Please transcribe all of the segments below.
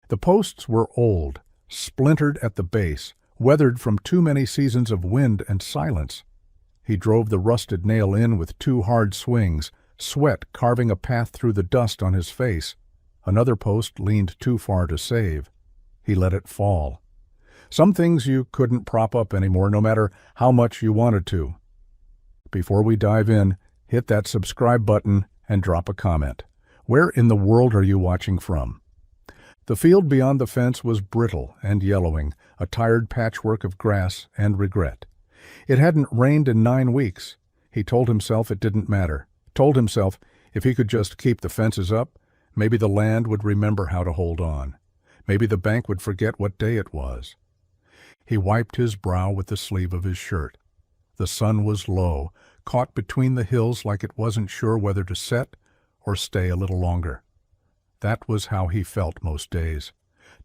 The posts were old, splintered at the base, weathered from too many seasons of wind and silence. He drove the rusted nail in with 2 hard swings, sweat carving a path through the dust on his face. Another post leaned too far to save. He let it fall. Some things you couldn't prop up anymore, no matter how much you wanted to. Before we dive in, hit that subscribe button and drop a comment. Where in the world are you watching from? The field beyond the fence was brittle and yellowing, a tired patchwork of grass and regret. It hadn't rained in 9 weeks. He told himself it didn't matter. Told himself if he could just keep the fences up, maybe the land would remember how to hold on. Maybe the bank would forget what day it was. He wiped his brow with the sleeve of his shirt. The sun was low, caught between the hills like it wasn't sure whether to set or stay a little longer. That was how he felt most days.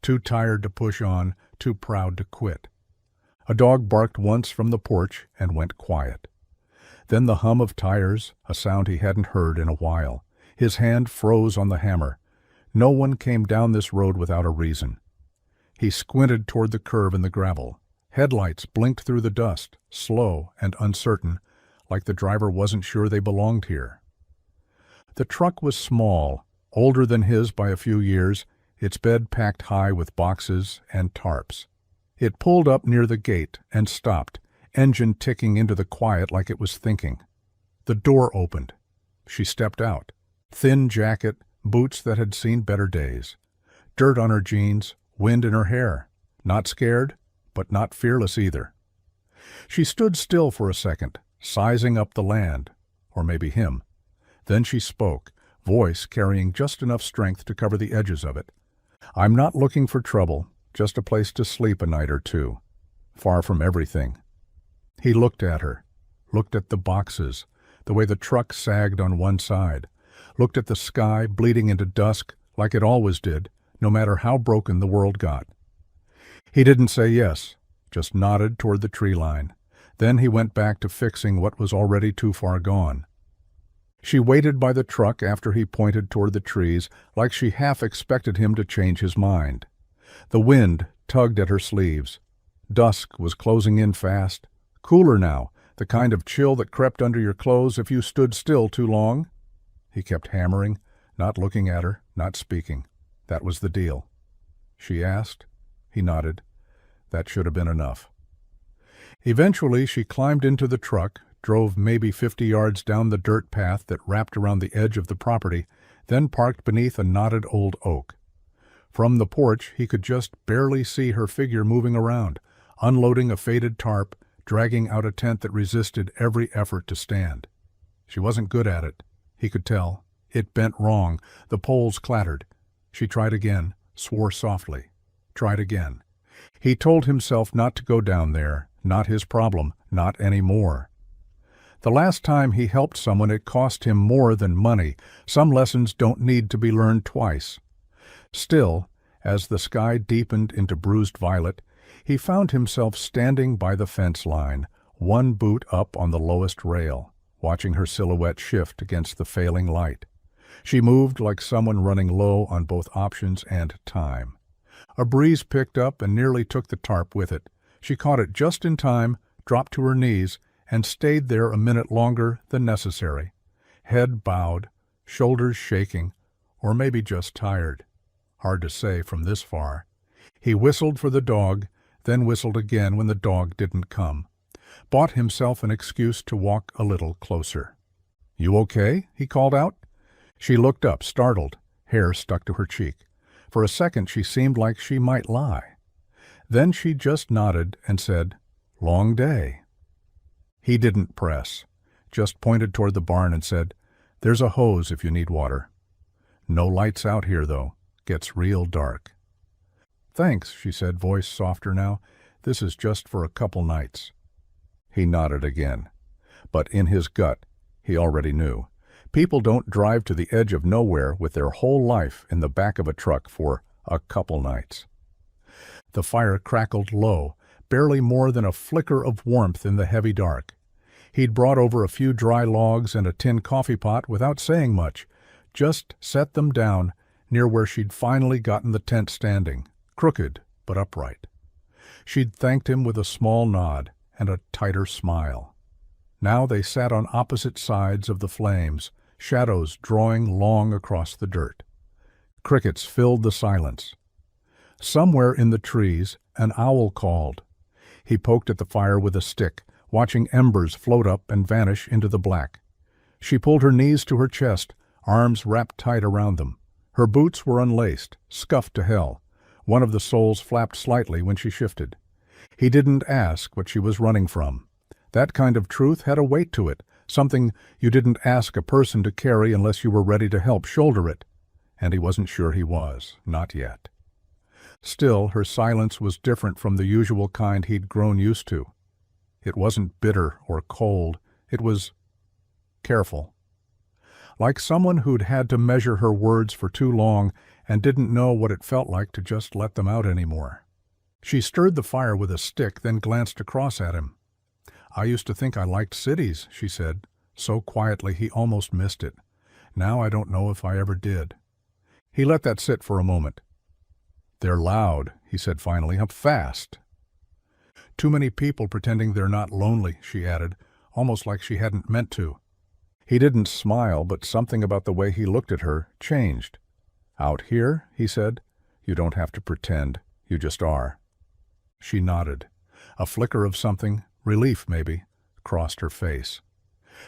Too tired to push on, too proud to quit. A dog barked once from the porch and went quiet. Then the hum of tires, a sound he hadn't heard in a while. His hand froze on the hammer. No one came down this road without a reason. He squinted toward the curve in the gravel. Headlights blinked through the dust, slow and uncertain, like the driver wasn't sure they belonged here. The truck was small, older than his by a few years, its bed packed high with boxes and tarps. It pulled up near the gate and stopped, engine ticking into the quiet like it was thinking. The door opened. She stepped out. Thin jacket, boots that had seen better days. Dirt on her jeans, wind in her hair. Not scared, but not fearless either. She stood still for a second, sizing up the land, or maybe him. Then she spoke, voice carrying just enough strength to cover the edges of it. "I'm not looking for trouble, just a place to sleep a night or two. Far from everything." He looked at her, looked at the boxes, the way the truck sagged on one side, looked at the sky bleeding into dusk like it always did, no matter how broken the world got. He didn't say yes, just nodded toward the tree line. Then he went back to fixing what was already too far gone. She waited by the truck after he pointed toward the trees, like she half expected him to change his mind. The wind tugged at her sleeves. Dusk was closing in fast. Cooler now, the kind of chill that crept under your clothes if you stood still too long. He kept hammering, not looking at her, not speaking. That was the deal. She asked. He nodded. That should have been enough. Eventually she climbed into the truck, drove maybe 50 yards down the dirt path that wrapped around the edge of the property, then parked beneath a knotted old oak. From the porch he could just barely see her figure moving around, unloading a faded tarp, dragging out a tent that resisted every effort to stand. She wasn't good at it. He could tell. It bent wrong. The poles clattered. She tried again, swore softly. Tried again. He told himself not to go down there, not his problem, not anymore. The last time he helped someone it cost him more than money. Some lessons don't need to be learned twice. Still, as the sky deepened into bruised violet, he found himself standing by the fence line, one boot up on the lowest rail, watching her silhouette shift against the failing light. She moved like someone running low on both options and time. A breeze picked up and nearly took the tarp with it. She caught it just in time, dropped to her knees, and stayed there a minute longer than necessary. Head bowed, shoulders shaking, or maybe just tired. Hard to say from this far. He whistled for the dog, then whistled again when the dog didn't come. Bought himself an excuse to walk a little closer. "You okay?" he called out. She looked up, startled, hair stuck to her cheek. For a second she seemed like she might lie. Then she just nodded and said, "Long day." He didn't press, just pointed toward the barn and said, "There's a hose if you need water." "No lights out here, though. Gets real dark." "Thanks," she said, voice softer now. "This is just for a couple nights." He nodded again. But in his gut, he already knew. People don't drive to the edge of nowhere with their whole life in the back of a truck for a couple nights. The fire crackled low, barely more than a flicker of warmth in the heavy dark. He'd brought over a few dry logs and a tin coffee pot without saying much, just set them down, near where she'd finally gotten the tent standing, crooked but upright. She'd thanked him with a small nod and a tighter smile. Now they sat on opposite sides of the flames, shadows drawing long across the dirt. Crickets filled the silence. Somewhere in the trees, an owl called. He poked at the fire with a stick, watching embers float up and vanish into the black. She pulled her knees to her chest, arms wrapped tight around them. Her boots were unlaced, scuffed to hell. One of the soles flapped slightly when she shifted. He didn't ask what she was running from. That kind of truth had a weight to it, something you didn't ask a person to carry unless you were ready to help shoulder it. And he wasn't sure he was, not yet. Still, her silence was different from the usual kind he'd grown used to. It wasn't bitter or cold. It was careful. Like someone who'd had to measure her words for too long and didn't know what it felt like to just let them out anymore. She stirred the fire with a stick, then glanced across at him. "I used to think I liked cities," she said, so quietly he almost missed it. "Now I don't know if I ever did." He let that sit for a moment. "They're loud," he said finally, "up fast." "Too many people pretending they're not lonely," she added, almost like she hadn't meant to. He didn't smile, but something about the way he looked at her changed. "Out here," he said, "you don't have to pretend. You just are." She nodded. A flicker of something, relief maybe, crossed her face.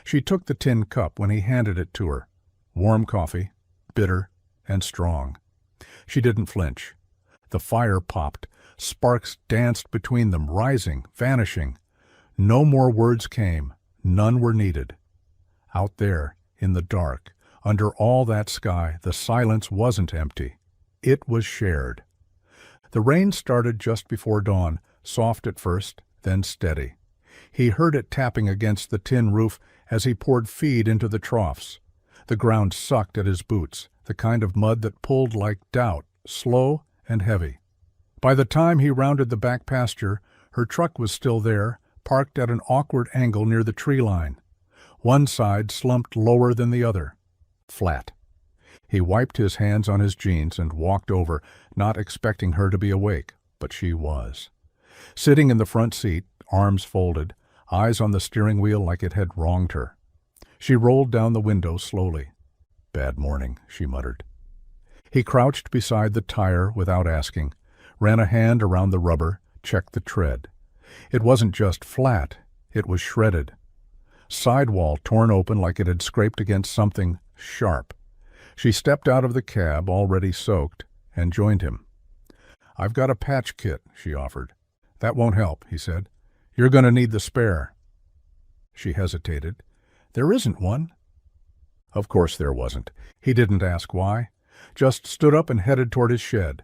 She took the tin cup when he handed it to her. Warm coffee, bitter and strong. She didn't flinch. The fire popped. Sparks danced between them, rising, vanishing. No more words came. None were needed. Out there, in the dark, under all that sky, the silence wasn't empty. It was shared. The rain started just before dawn, soft at first, then steady. He heard it tapping against the tin roof as he poured feed into the troughs. The ground sucked at his boots, the kind of mud that pulled like doubt, slow and heavy. By the time he rounded the back pasture, her truck was still there, parked at an awkward angle near the tree line. One side slumped lower than the other. Flat. He wiped his hands on his jeans and walked over, not expecting her to be awake, but she was. Sitting in the front seat, arms folded, eyes on the steering wheel like it had wronged her. She rolled down the window slowly. "Bad morning," she muttered. He crouched beside the tire without asking, ran a hand around the rubber, checked the tread. It wasn't just flat, it was shredded. Sidewall torn open like it had scraped against something sharp. She stepped out of the cab, already soaked, and joined him. "I've got a patch kit," she offered. "That won't help," he said. "You're going to need the spare." She hesitated. "There isn't one." Of course there wasn't. He didn't ask why. Just stood up and headed toward his shed.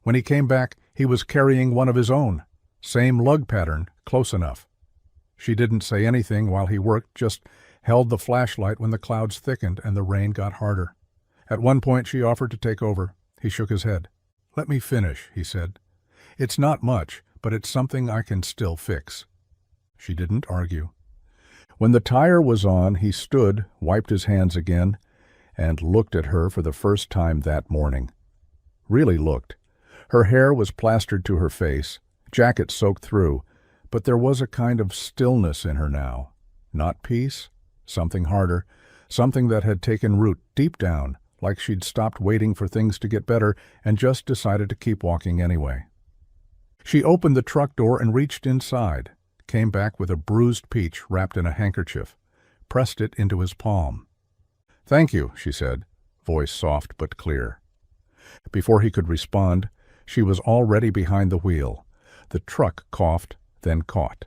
When he came back, he was carrying one of his own. Same lug pattern, close enough. She didn't say anything while he worked, just held the flashlight when the clouds thickened and the rain got harder. At one point she offered to take over. He shook his head. "Let me finish," he said. "It's not much, but it's something I can still fix." She didn't argue. When the tire was on, he stood, wiped his hands again, and looked at her for the first time that morning. Really looked. Her hair was plastered to her face, jacket soaked through, but there was a kind of stillness in her now. Not peace, something harder, something that had taken root deep down, like she'd stopped waiting for things to get better and just decided to keep walking anyway. She opened the truck door and reached inside, came back with a bruised peach wrapped in a handkerchief, pressed it into his palm. "Thank you," she said, voice soft but clear. Before he could respond, she was already behind the wheel. The truck coughed, then caught.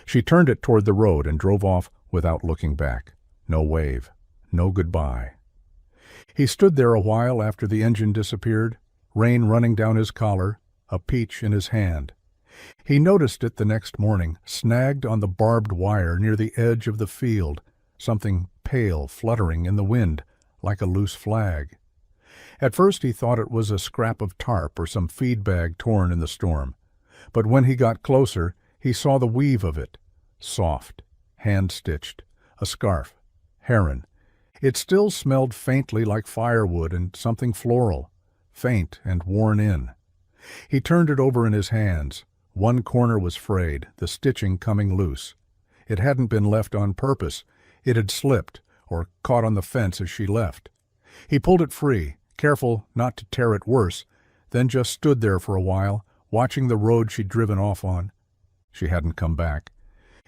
She turned it toward the road and drove off without looking back. No wave, no goodbye. He stood there a while after the engine disappeared, rain running down his collar, a peach in his hand. He noticed it the next morning, snagged on the barbed wire near the edge of the field, something pale fluttering in the wind, like a loose flag. At first he thought it was a scrap of tarp or some feed bag torn in the storm. But when he got closer, he saw the weave of it, soft, hand-stitched, a scarf, heron. It still smelled faintly like firewood and something floral, faint and worn in. He turned it over in his hands. One corner was frayed, the stitching coming loose. It hadn't been left on purpose. It had slipped, or caught on the fence as she left. He pulled it free, careful not to tear it worse, then just stood there for a while, watching the road she'd driven off on. She hadn't come back.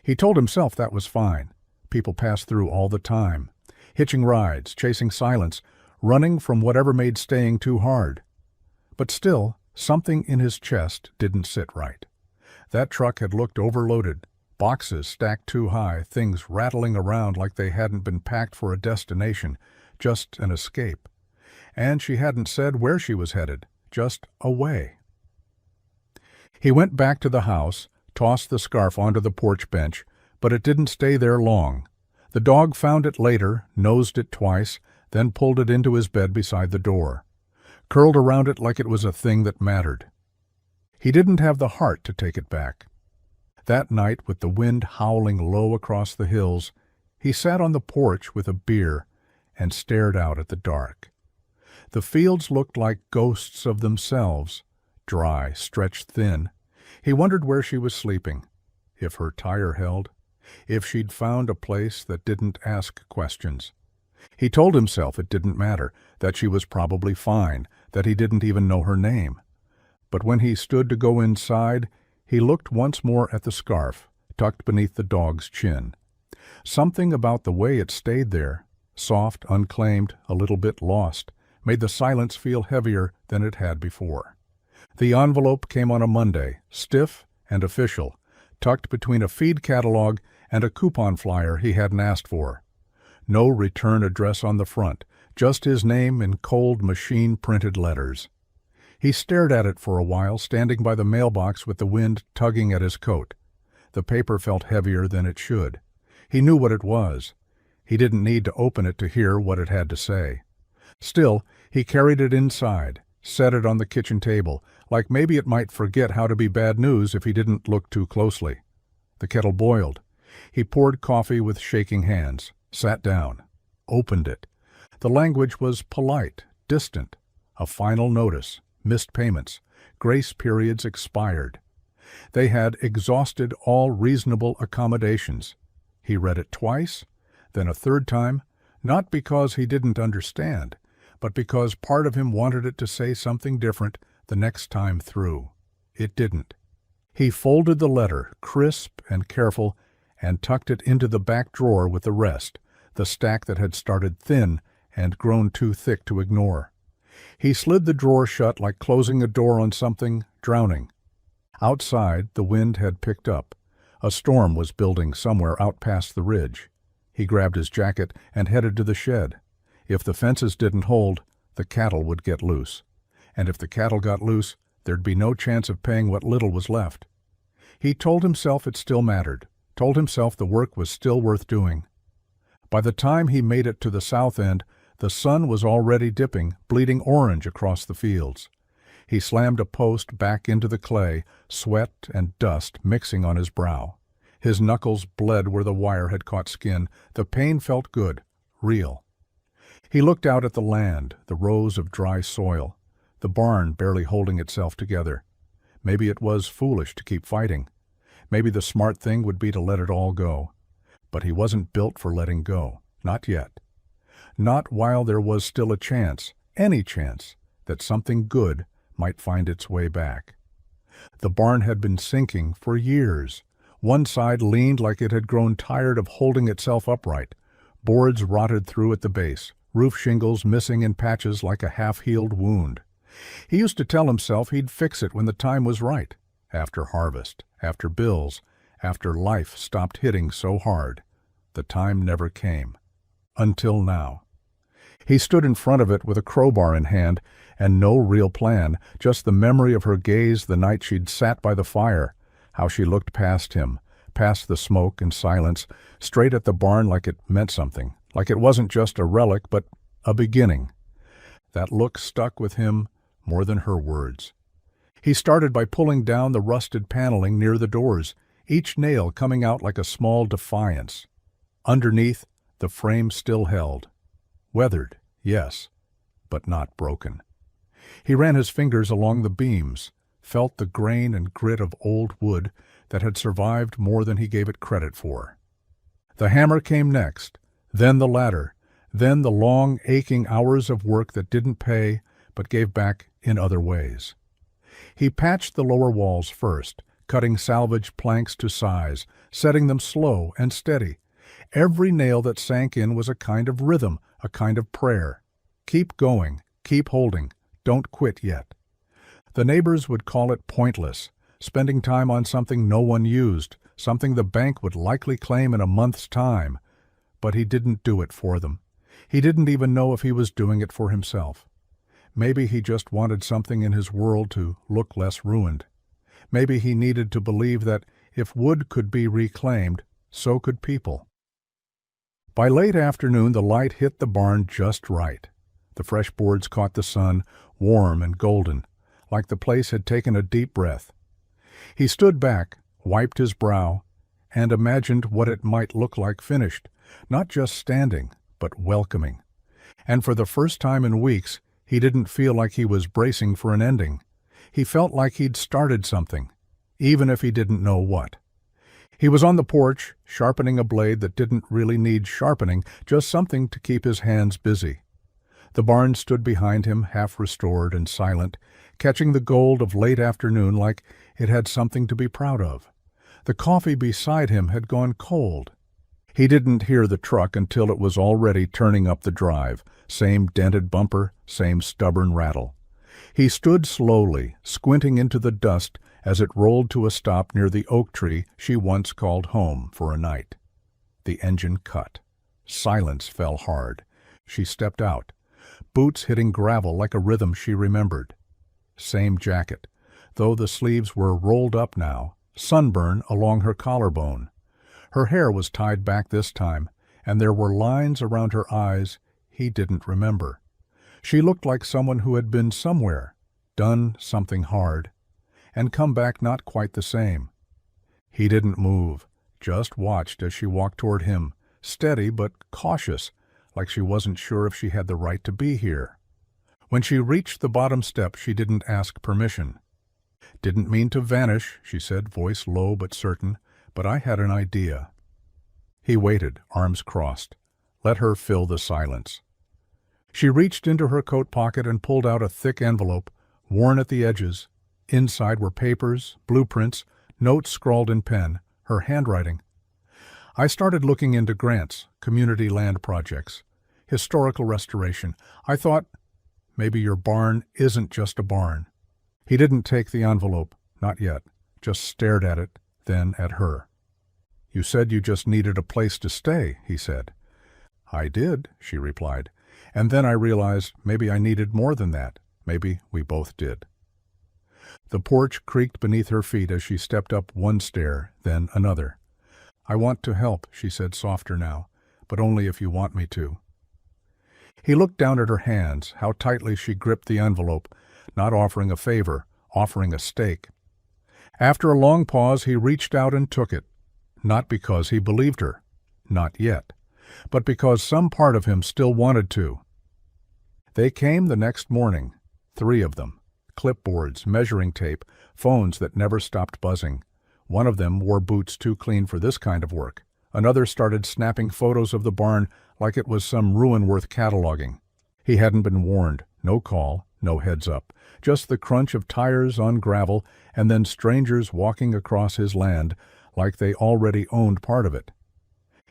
He told himself that was fine. People passed through all the time, hitching rides, chasing silence, running from whatever made staying too hard. But still, something in his chest didn't sit right. That truck had looked overloaded, boxes stacked too high, things rattling around like they hadn't been packed for a destination, just an escape. And she hadn't said where she was headed, just away. He went back to the house, tossed the scarf onto the porch bench, but it didn't stay there long. The dog found it later, nosed it twice, then pulled it into his bed beside the door, curled around it like it was a thing that mattered. He didn't have the heart to take it back. That night, with the wind howling low across the hills, he sat on the porch with a beer and stared out at the dark. The fields looked like ghosts of themselves, dry, stretched thin. He wondered where she was sleeping, if her tire held, if she'd found a place that didn't ask questions. He told himself it didn't matter, that she was probably fine, that he didn't even know her name. But when he stood to go inside, he looked once more at the scarf, tucked beneath the dog's chin. Something about the way it stayed there, soft, unclaimed, a little bit lost, made the silence feel heavier than it had before. The envelope came on a Monday, stiff and official, tucked between a feed catalog and a coupon flyer he hadn't asked for. No return address on the front, just his name in cold machine-printed letters. He stared at it for a while, standing by the mailbox with the wind tugging at his coat. The paper felt heavier than it should. He knew what it was. He didn't need to open it to hear what it had to say. Still, he carried it inside, set it on the kitchen table, like maybe it might forget how to be bad news if he didn't look too closely. The kettle boiled. He poured coffee with shaking hands, sat down, opened it. The language was polite, distant. A final notice, missed payments, grace periods expired. They had exhausted all reasonable accommodations. He read it twice, then a third time, not because he didn't understand, but because part of him wanted it to say something different the next time through. It didn't. He folded the letter, crisp and careful, and tucked it into the back drawer with the rest, the stack that had started thin and grown too thick to ignore. He slid the drawer shut like closing a door on something drowning. Outside, the wind had picked up. A storm was building somewhere out past the ridge. He grabbed his jacket and headed to the shed. If the fences didn't hold, the cattle would get loose. And if the cattle got loose, there'd be no chance of paying what little was left. He told himself it still mattered, told himself the work was still worth doing. By the time he made it to the south end, the sun was already dipping, bleeding orange across the fields. He slammed a post back into the clay, sweat and dust mixing on his brow. His knuckles bled where the wire had caught skin. The pain felt good, real. He looked out at the land, the rows of dry soil, the barn barely holding itself together. Maybe it was foolish to keep fighting. Maybe the smart thing would be to let it all go. But he wasn't built for letting go, not yet. Not while there was still a chance, any chance, that something good might find its way back. The barn had been sinking for years. One side leaned like it had grown tired of holding itself upright. Boards rotted through at the base, roof shingles missing in patches like a half-healed wound. He used to tell himself he'd fix it when the time was right, after harvest, after bills, after life stopped hitting so hard. The time never came. Until now. He stood in front of it with a crowbar in hand and no real plan, just the memory of her gaze the night she'd sat by the fire, how she looked past him, past the smoke and silence, straight at the barn like it meant something, like it wasn't just a relic but a beginning. That look stuck with him more than her words. He started by pulling down the rusted paneling near the doors, each nail coming out like a small defiance. Underneath, the frame still held. Weathered, yes, but not broken. He ran his fingers along the beams, felt the grain and grit of old wood that had survived more than he gave it credit for. The hammer came next, then the ladder, then the long, aching hours of work that didn't pay but gave back in other ways. He patched the lower walls first, cutting salvage planks to size, setting them slow and steady. Every nail that sank in was a kind of rhythm, a kind of prayer. Keep going, keep holding, don't quit yet. The neighbors would call it pointless, spending time on something no one used, something the bank would likely claim in a month's time. But he didn't do it for them. He didn't even know if he was doing it for himself. Maybe he just wanted something in his world to look less ruined. Maybe he needed to believe that if wood could be reclaimed, so could people. By late afternoon, the light hit the barn just right. The fresh boards caught the sun, warm and golden, like the place had taken a deep breath. He stood back, wiped his brow, and imagined what it might look like finished, not just standing, but welcoming. And for the first time in weeks, he didn't feel like he was bracing for an ending. He felt like he'd started something, even if he didn't know what. He was on the porch, sharpening a blade that didn't really need sharpening, just something to keep his hands busy. The barn stood behind him, half restored and silent, catching the gold of late afternoon like it had something to be proud of. The coffee beside him had gone cold. He didn't hear the truck until it was already turning up the drive, same dented bumper, same stubborn rattle. He stood slowly, squinting into the dust as it rolled to a stop near the oak tree she once called home for a night. The engine cut. Silence fell hard. She stepped out, boots hitting gravel like a rhythm she remembered. Same jacket, though the sleeves were rolled up now, sunburn along her collarbone. Her hair was tied back this time, and there were lines around her eyes he didn't remember. She looked like someone who had been somewhere, done something hard, and come back not quite the same. He didn't move, just watched as she walked toward him, steady but cautious, like she wasn't sure if she had the right to be here. When she reached the bottom step, she didn't ask permission. "Didn't mean to vanish," she said, voice low but certain, "but I had an idea." He waited, arms crossed. Let her fill the silence. She reached into her coat pocket and pulled out a thick envelope, worn at the edges. Inside were papers, blueprints, notes scrawled in pen, her handwriting. "I started looking into grants, community land projects, historical restoration. I thought, maybe your barn isn't just a barn." He didn't take the envelope, not yet, just stared at it, then at her. "You said you just needed a place to stay," he said. "I did," she replied, "and then I realized maybe I needed more than that. Maybe we both did." The porch creaked beneath her feet as she stepped up one stair, then another. "I want to help," she said softer now, "but only if you want me to." He looked down at her hands, how tightly she gripped the envelope, not offering a favor, offering a stake. After a long pause, he reached out and took it, not because he believed her, not yet, but because some part of him still wanted to. They came the next morning, 3 of them, clipboards, measuring tape, phones that never stopped buzzing. One of them wore boots too clean for this kind of work. Another started snapping photos of the barn like it was some ruin worth cataloging. He hadn't been warned, no call, no heads up, just the crunch of tires on gravel and then strangers walking across his land like they already owned part of it.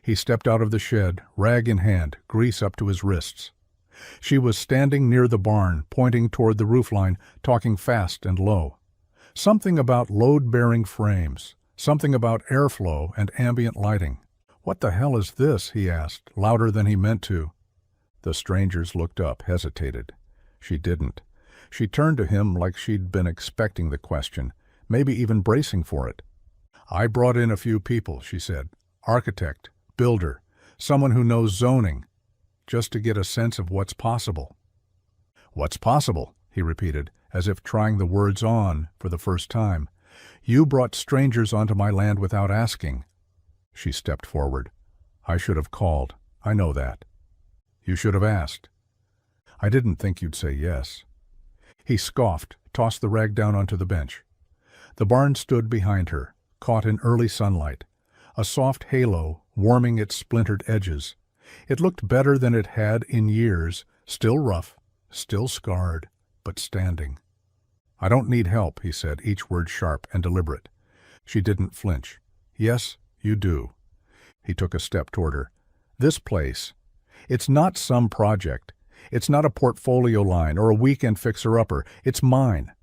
He stepped out of the shed, rag in hand, grease up to his wrists. She was standing near the barn, pointing toward the roofline, talking fast and low. Something about load-bearing frames, something about airflow and ambient lighting. "What the hell is this?" he asked, louder than he meant to. The strangers looked up, hesitated. She didn't. She turned to him like she'd been expecting the question, maybe even bracing for it. "I brought in a few people," she said. "Architect, builder, someone who knows zoning, just to get a sense of what's possible." "What's possible?" he repeated, as if trying the words on for the first time. "You brought strangers onto my land without asking." She stepped forward. "I should have called. I know that." "You should have asked." "I didn't think you'd say yes." He scoffed, tossed the rag down onto the bench. The barn stood behind her, caught in early sunlight, a soft halo warming its splintered edges. It looked better than it had in years, still rough, still scarred, but standing. "I don't need help," he said, each word sharp and deliberate. She didn't flinch. "Yes, you do." He took a step toward her. "This place. It's not some project. It's not a portfolio line or a weekend fixer-upper. It's mine."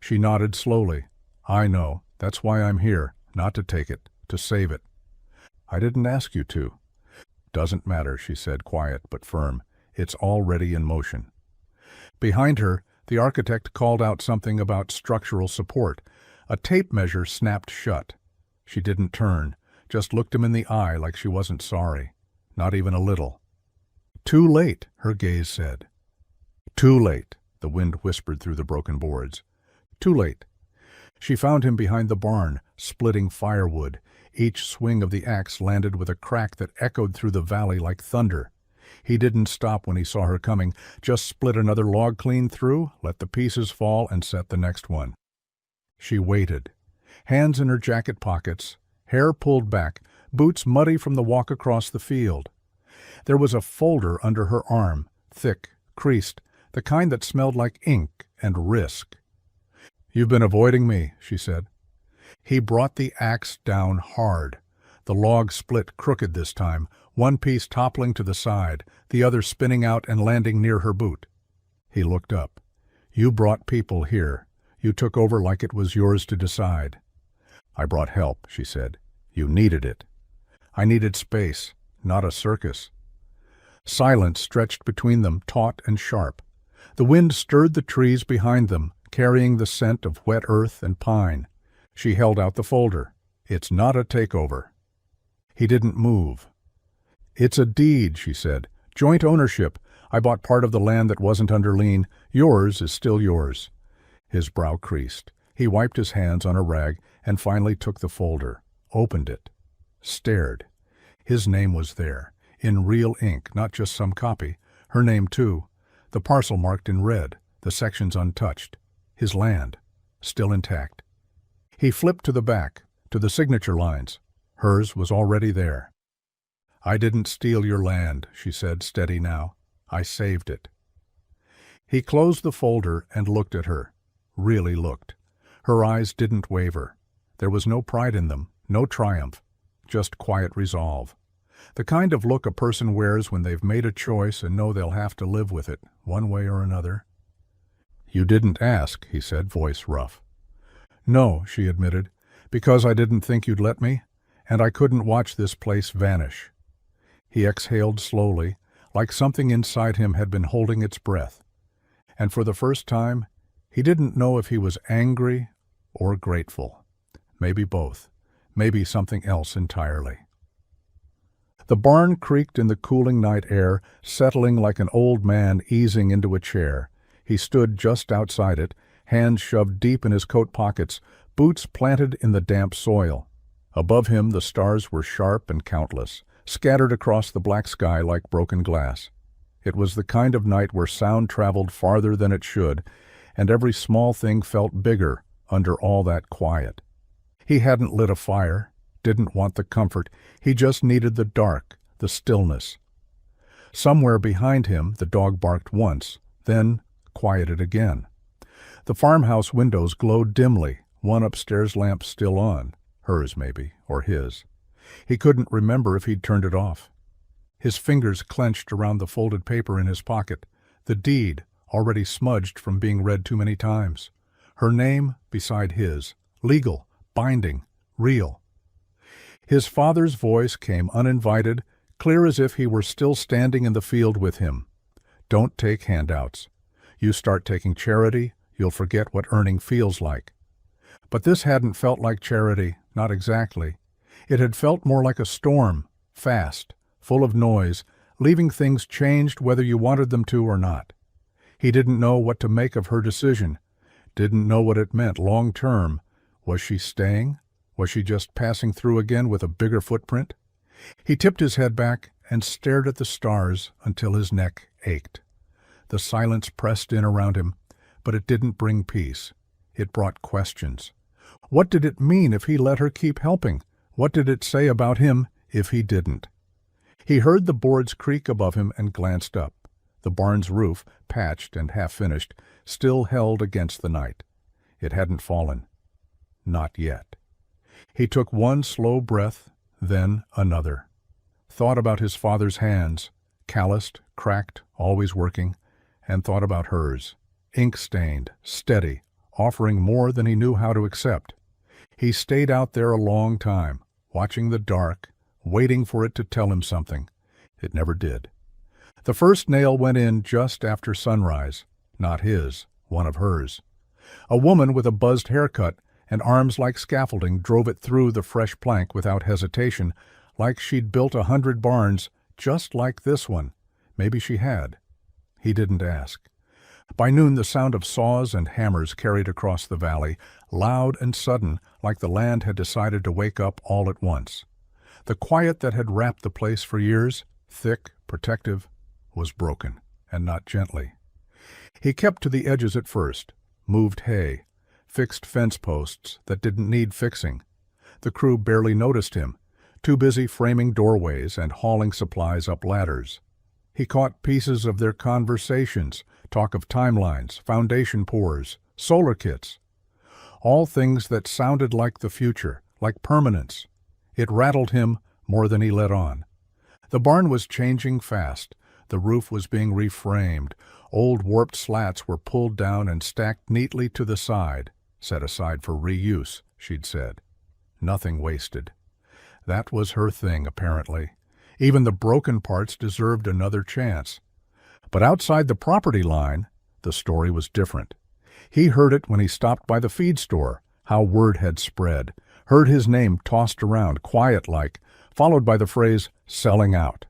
She nodded slowly. "I know. That's why I'm here. Not to take it. To save it." "I didn't ask you to." "Doesn't matter," she said, quiet but firm. "It's already in motion." Behind her, the architect called out something about structural support. A tape measure snapped shut. She didn't turn, just looked him in the eye like she wasn't sorry. Not even a little. "Too late," her gaze said. "Too late," the wind whispered through the broken boards. "Too late." She found him behind the barn, splitting firewood. Each swing of the axe landed with a crack that echoed through the valley like thunder. He didn't stop when he saw her coming, just split another log clean through, let the pieces fall, and set the next one. She waited, hands in her jacket pockets, hair pulled back, boots muddy from the walk across the field. There was a folder under her arm, thick, creased, the kind that smelled like ink and risk. "You've been avoiding me," she said. He brought the axe down hard. The log split crooked this time, one piece toppling to the side, the other spinning out and landing near her boot. He looked up. "You brought people here. You took over like it was yours to decide." "I brought help," she said. "You needed it." "I needed space, not a circus." Silence stretched between them, taut and sharp. The wind stirred the trees behind them, carrying the scent of wet earth and pine. She held out the folder. "It's not a takeover." He didn't move. "It's a deed," she said. "Joint ownership. I bought part of the land that wasn't under lien. Yours is still yours." His brow creased. He wiped his hands on a rag and finally took the folder, opened it, stared. His name was there, in real ink, not just some copy. Her name, too. The parcel marked in red, the sections untouched. His land, still intact. He flipped to the back, to the signature lines. Hers was already there. "I didn't steal your land," she said, steady now. "I saved it." He closed the folder and looked at her. Really looked. Her eyes didn't waver. There was no pride in them, no triumph, just quiet resolve. The kind of look a person wears when they've made a choice and know they'll have to live with it, one way or another. "You didn't ask," he said, voice rough. "No," she admitted, "because I didn't think you'd let me, and I couldn't watch this place vanish." He exhaled slowly, like something inside him had been holding its breath. And for the first time, he didn't know if he was angry or grateful. Maybe both. Maybe something else entirely. The barn creaked in the cooling night air, settling like an old man easing into a chair. He stood just outside it, hands shoved deep in his coat pockets, boots planted in the damp soil. Above him the stars were sharp and countless, scattered across the black sky like broken glass. It was the kind of night where sound traveled farther than it should, and every small thing felt bigger under all that quiet. He hadn't lit a fire, didn't want the comfort, he just needed the dark, the stillness. Somewhere behind him the dog barked once, then quieted again. The farmhouse windows glowed dimly, one upstairs lamp still on, hers maybe, or his. He couldn't remember if he'd turned it off. His fingers clenched around the folded paper in his pocket, the deed, already smudged from being read too many times. Her name beside his, legal, binding, real. His father's voice came uninvited, clear as if he were still standing in the field with him. "Don't take handouts. You start taking charity, you'll forget what earning feels like." But this hadn't felt like charity, not exactly. It had felt more like a storm, fast, full of noise, leaving things changed whether you wanted them to or not. He didn't know what to make of her decision, didn't know what it meant long term. Was she staying? Was she just passing through again with a bigger footprint? He tipped his head back and stared at the stars until his neck ached. The silence pressed in around him, But it didn't bring peace. It brought questions. What did it mean if he let her keep helping? What did it say about him if he didn't? He heard the boards creak above him and glanced up. The barn's roof, patched and half-finished, still held against the night. It hadn't fallen. Not yet. He took one slow breath, then another. Thought about his father's hands, calloused, cracked, always working, and thought about hers, ink-stained, steady, offering more than he knew how to accept. He stayed out there a long time, watching the dark, waiting for it to tell him something. It never did. The first nail went in just after sunrise. Not his, one of hers. A woman with a buzzed haircut and arms like scaffolding drove it through the fresh plank without hesitation, like she'd built 100 barns just like this one. Maybe she had. He didn't ask. By noon the sound of saws and hammers carried across the valley, loud and sudden, like the land had decided to wake up all at once. The quiet that had wrapped the place for years, thick, protective, was broken, and not gently. He kept to the edges at first, moved hay, fixed fence posts that didn't need fixing. The crew barely noticed him, too busy framing doorways and hauling supplies up ladders. He caught pieces of their conversations, talk of timelines, foundation pours, solar kits. All things that sounded like the future, like permanence. It rattled him more than he let on. The barn was changing fast. The roof was being reframed. Old warped slats were pulled down and stacked neatly to the side, set aside for reuse, she'd said. Nothing wasted. That was her thing, apparently. Even the broken parts deserved another chance. But outside the property line, the story was different. He heard it when he stopped by the feed store, how word had spread, heard his name tossed around, quiet-like, followed by the phrase, selling out.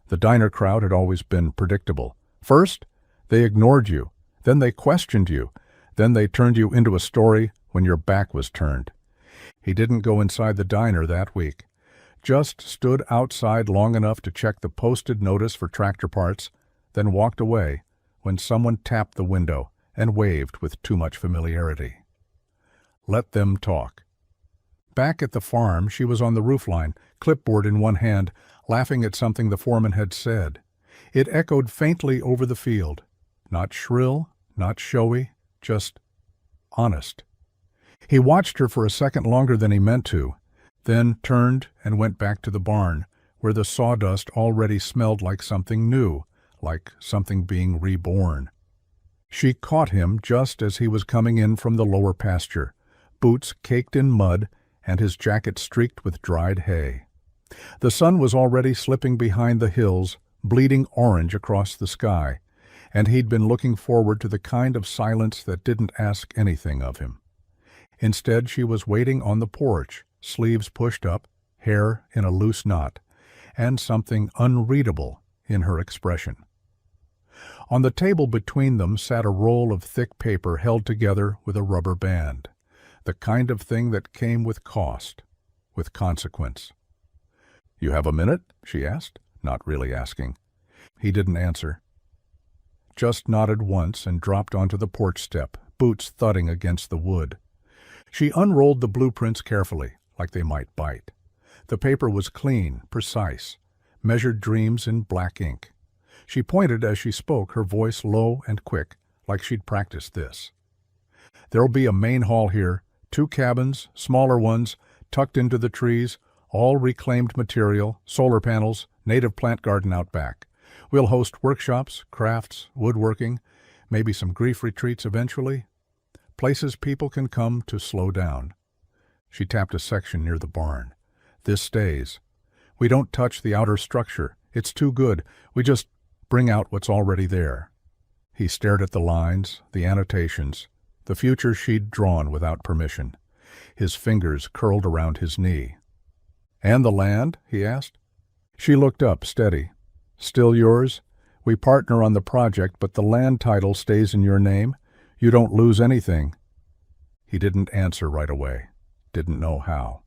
The diner crowd had always been predictable. First, they ignored you, then they questioned you, then they turned you into a story when your back was turned. He didn't go inside the diner that week. Just stood outside long enough to check the posted notice for tractor parts, then walked away when someone tapped the window and waved with too much familiarity. Let them talk. Back at the farm, she was on the roofline, clipboard in one hand, laughing at something the foreman had said. It echoed faintly over the field. Not shrill, not showy, just honest. He watched her for a second longer than he meant to, then turned and went back to the barn, where the sawdust already smelled like something new, like something being reborn. She caught him just as he was coming in from the lower pasture, boots caked in mud and his jacket streaked with dried hay. The sun was already slipping behind the hills, bleeding orange across the sky, and he'd been looking forward to the kind of silence that didn't ask anything of him. Instead, she was waiting on the porch, sleeves pushed up, hair in a loose knot, and something unreadable in her expression. On the table between them sat a roll of thick paper held together with a rubber band, the kind of thing that came with cost, with consequence. "You have a minute?" she asked, not really asking. He didn't answer. Just nodded once and dropped onto the porch step, boots thudding against the wood. She unrolled the blueprints carefully, like they might bite. The paper was clean, precise, measured dreams in black ink. She pointed as she spoke, her voice low and quick, like she'd practiced this. "There'll be a main hall here, 2 cabins, smaller ones, tucked into the trees, all reclaimed material, solar panels, native plant garden out back. We'll host workshops, crafts, woodworking, maybe some grief retreats eventually. Places people can come to slow down." She tapped a section near the barn. "This stays. We don't touch the outer structure. It's too good. We just bring out what's already there." He stared at the lines, the annotations, the future she'd drawn without permission. His fingers curled around his knee. "And the land?" he asked. She looked up, steady. "Still yours? We partner on the project, but the land title stays in your name. You don't lose anything." He didn't answer right away. Didn't know how.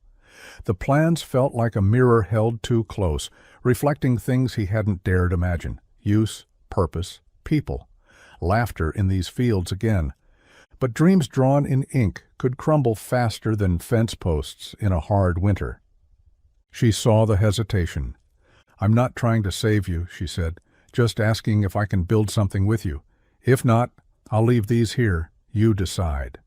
The plans felt like a mirror held too close, reflecting things he hadn't dared imagine. Use, purpose, people. laughter in these fields again. But dreams drawn in ink could crumble faster than fence posts in a hard winter. She saw the hesitation. "I'm not trying to save you," she said, "just asking if I can build something with you. If not, I'll leave these here. You decide."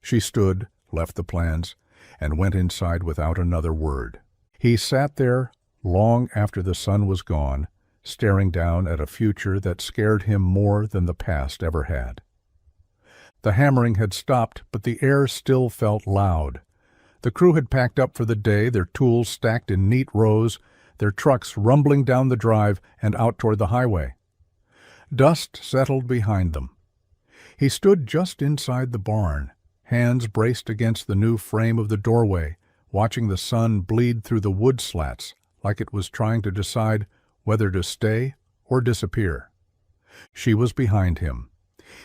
She stood, left the plans, and went inside without another word. He sat there long after the sun was gone, staring down at a future that scared him more than the past ever had. The hammering had stopped, but the air still felt loud. The crew had packed up for the day, their tools stacked in neat rows, their trucks rumbling down the drive and out toward the highway. Dust settled behind them. He stood just inside the barn, hands braced against the new frame of the doorway, watching the sun bleed through the wood slats like it was trying to decide whether to stay or disappear. She was behind him.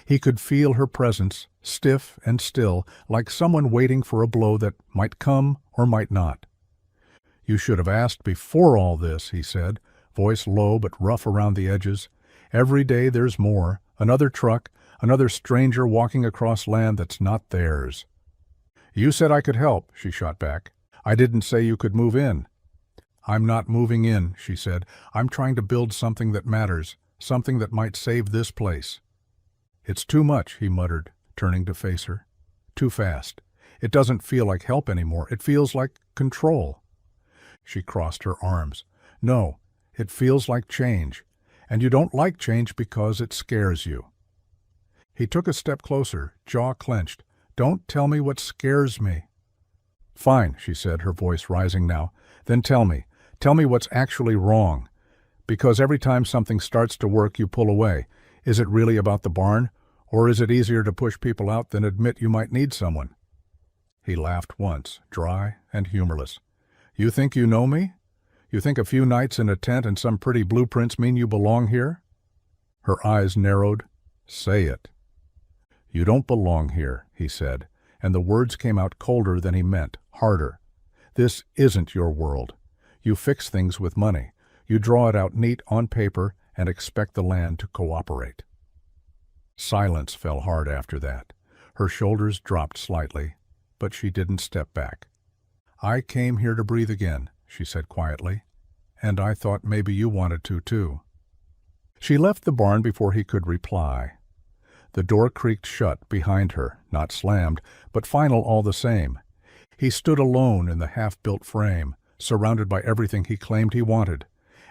He could feel her presence, stiff and still, like someone waiting for a blow that might come or might not. "You should have asked before all this," he said, voice low but rough around the edges. "Every day there's more, another truck, another stranger walking across land that's not theirs." "You said I could help," she shot back. "I didn't say you could move in." "I'm not moving in," she said. "I'm trying to build something that matters, something that might save this place." "It's too much," he muttered, turning to face her. "Too fast. It doesn't feel like help anymore. It feels like control." She crossed her arms. "No, it feels like change. And you don't like change because it scares you." He took a step closer, jaw clenched. "Don't tell me what scares me." "Fine," she said, her voice rising now. "Then tell me. Tell me what's actually wrong. Because every time something starts to work, you pull away. Is it really about the barn? Or is it easier to push people out than admit you might need someone?" He laughed once, dry and humorless. "You think you know me? You think a few nights in a tent and some pretty blueprints mean you belong here?" Her eyes narrowed. "Say it." "You don't belong here," he said, and the words came out colder than he meant, harder. "This isn't your world. You fix things with money. You draw it out neat on paper and expect the land to cooperate." Silence fell hard after that. Her shoulders dropped slightly, but she didn't step back. "I came here to breathe again," she said quietly, "and I thought maybe you wanted to too." She left the barn before he could reply. The door creaked shut behind her, not slammed, but final all the same. He stood alone in the half-built frame, surrounded by everything he claimed he wanted,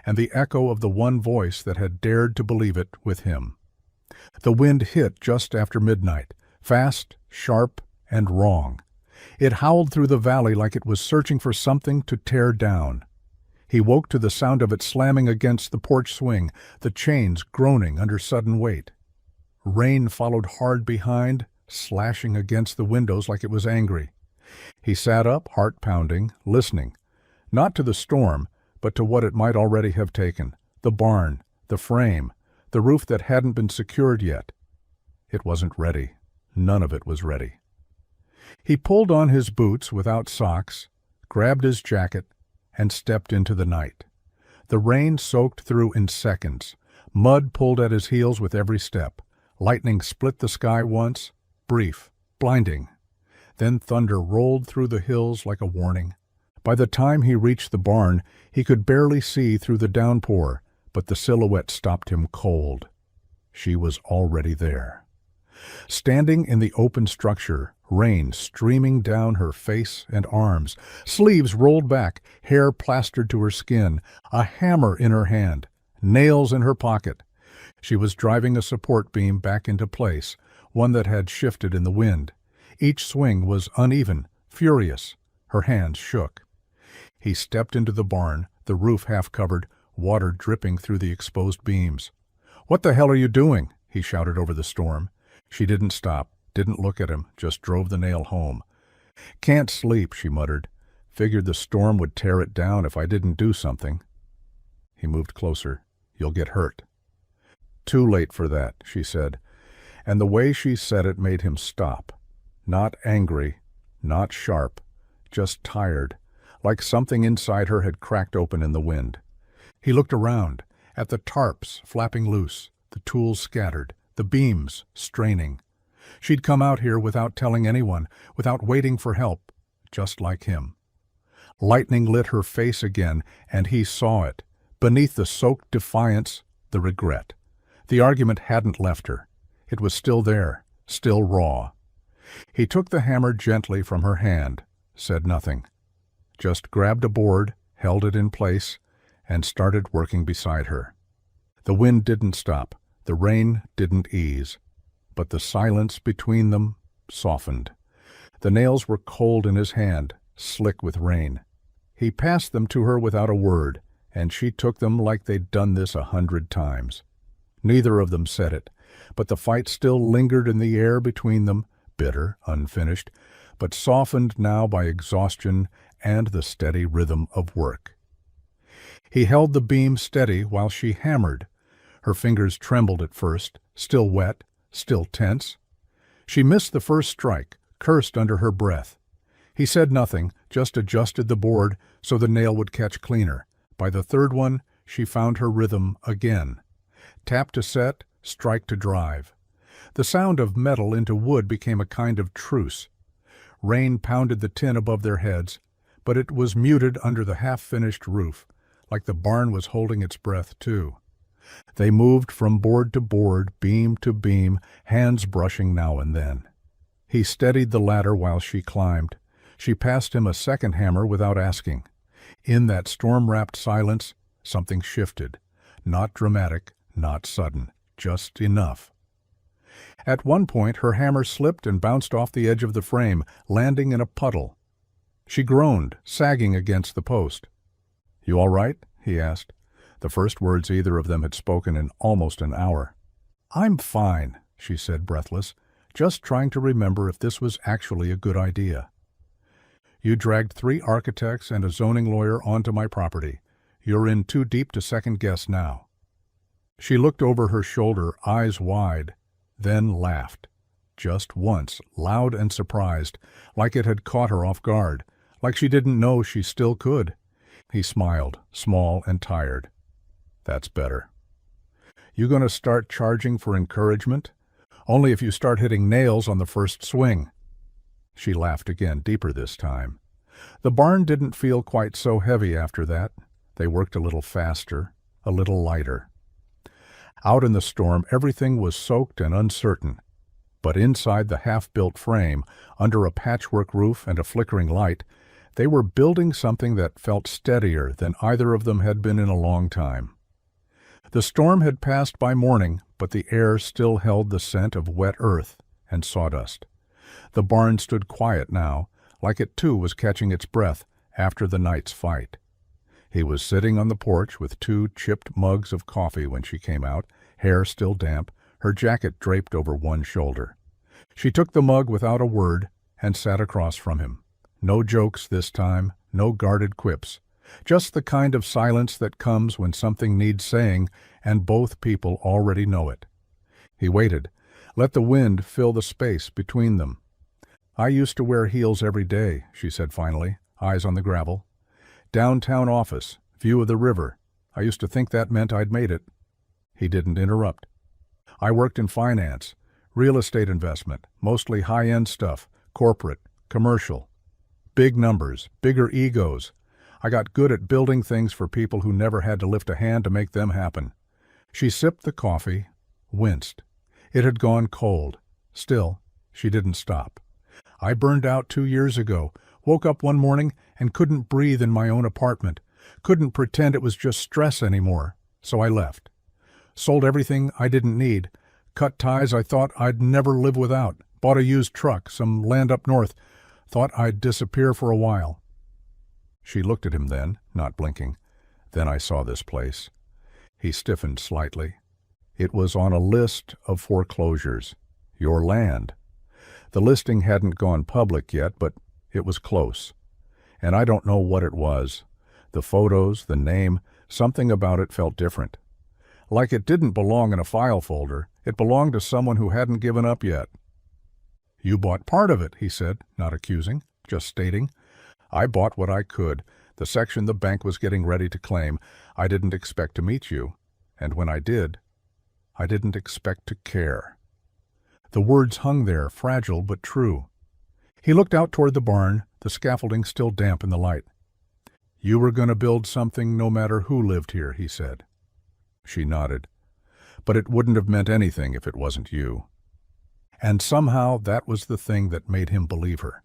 and the echo of the one voice that had dared to believe it with him. The wind hit just after midnight, fast, sharp, and wrong. It howled through the valley like it was searching for something to tear down. He woke to the sound of it slamming against the porch swing, the chains groaning under sudden weight. Rain followed hard behind, slashing against the windows like it was angry. He sat up, heart pounding, listening, not to the storm, but to what it might already have taken, the barn, the frame, the roof that hadn't been secured yet. It wasn't ready. None of it was ready. He pulled on his boots without socks, grabbed his jacket, and stepped into the night. The rain soaked through in seconds. Mud pulled at his heels with every step. Lightning split the sky once, brief, blinding. Then thunder rolled through the hills like a warning. By the time he reached the barn, he could barely see through the downpour, but the silhouette stopped him cold. She was already there. Standing in the open structure, rain streaming down her face and arms, sleeves rolled back, hair plastered to her skin, a hammer in her hand, nails in her pocket. She was driving a support beam back into place, one that had shifted in the wind. Each swing was uneven, furious. Her hands shook. He stepped into the barn, the roof half covered, water dripping through the exposed beams. "What the hell are you doing?" he shouted over the storm. She didn't stop, didn't look at him, just drove the nail home. "Can't sleep," she muttered. "Figured the storm would tear it down if I didn't do something." He moved closer. "You'll get hurt." "Too late for that," she said, and the way she said it made him stop. Not angry, not sharp, just tired, like something inside her had cracked open in the wind. He looked around, at the tarps flapping loose, the tools scattered, the beams straining. She'd come out here without telling anyone, without waiting for help, just like him. Lightning lit her face again, and he saw it. Beneath the soaked defiance, the regret. The argument hadn't left her. It was still there, still raw. He took the hammer gently from her hand, said nothing. Just grabbed a board, held it in place, and started working beside her. The wind didn't stop. The rain didn't ease. But the silence between them softened. The nails were cold in his hand, slick with rain. He passed them to her without a word, and she took them like they'd done this 100 times. Neither of them said it, but the fight still lingered in the air between them, bitter, unfinished, but softened now by exhaustion and the steady rhythm of work. He held the beam steady while she hammered. Her fingers trembled at first, still wet, still tense. She missed the first strike, cursed under her breath. He said nothing, just adjusted the board so the nail would catch cleaner. By the third one, she found her rhythm again. Tap to set, strike to drive. The sound of metal into wood became a kind of truce. Rain pounded the tin above their heads, but it was muted under the half-finished roof, like the barn was holding its breath too. They moved from board to board, beam to beam, hands brushing now and then. He steadied the ladder while she climbed. She passed him a second hammer without asking. In that storm-wrapped silence, something shifted. Not dramatic, not sudden, just enough. At one point, her hammer slipped and bounced off the edge of the frame, landing in a puddle. She groaned, sagging against the post. "You all right?" he asked, the first words either of them had spoken in almost an hour. "I'm fine," she said, breathless, just trying to remember if this was actually a good idea. "You dragged 3 architects and a zoning lawyer onto my property. You're in too deep to second-guess now." She looked over her shoulder, eyes wide, then laughed. Just once, loud and surprised, like it had caught her off guard, like she didn't know she still could. He smiled, small and tired. "That's better." "You gonna start charging for encouragement? Only if you start hitting nails on the first swing." She laughed again, deeper this time. The barn didn't feel quite so heavy after that. They worked a little faster, a little lighter. Out in the storm, everything was soaked and uncertain. But inside the half-built frame, under a patchwork roof and a flickering light, they were building something that felt steadier than either of them had been in a long time. The storm had passed by morning, but the air still held the scent of wet earth and sawdust. The barn stood quiet now, like it too was catching its breath after the night's fight. He was sitting on the porch with 2 chipped mugs of coffee when she came out, hair still damp, her jacket draped over one shoulder. She took the mug without a word and sat across from him. No jokes this time, no guarded quips. Just the kind of silence that comes when something needs saying and both people already know it. He waited, let the wind fill the space between them. "I used to wear heels every day," she said finally, eyes on the gravel. "Downtown office, view of the river. I used to think that meant I'd made it." He didn't interrupt. "I worked in finance, real estate investment, mostly high-end stuff, corporate, commercial. Big numbers, bigger egos. I got good at building things for people who never had to lift a hand to make them happen." She sipped the coffee, winced. It had gone cold. Still, she didn't stop. "I burned out 2 years ago, woke up one morning and couldn't breathe in my own apartment, couldn't pretend it was just stress anymore, so I left. Sold everything I didn't need, cut ties I thought I'd never live without, bought a used truck, some land up north, thought I'd disappear for a while." She looked at him then, not blinking. "Then I saw this place." He stiffened slightly. "It was on a list of foreclosures. Your land. The listing hadn't gone public yet, but it was close. And I don't know what it was. The photos, the name, something about it felt different. Like it didn't belong in a file folder. It belonged to someone who hadn't given up yet." "You bought part of it," he said, not accusing, just stating. "I bought what I could, the section the bank was getting ready to claim. I didn't expect to meet you. And when I did, I didn't expect to care." The words hung there, fragile but true. He looked out toward the barn, the scaffolding still damp in the light. "You were going to build something no matter who lived here," he said. She nodded. "But it wouldn't have meant anything if it wasn't you." And somehow that was the thing that made him believe her.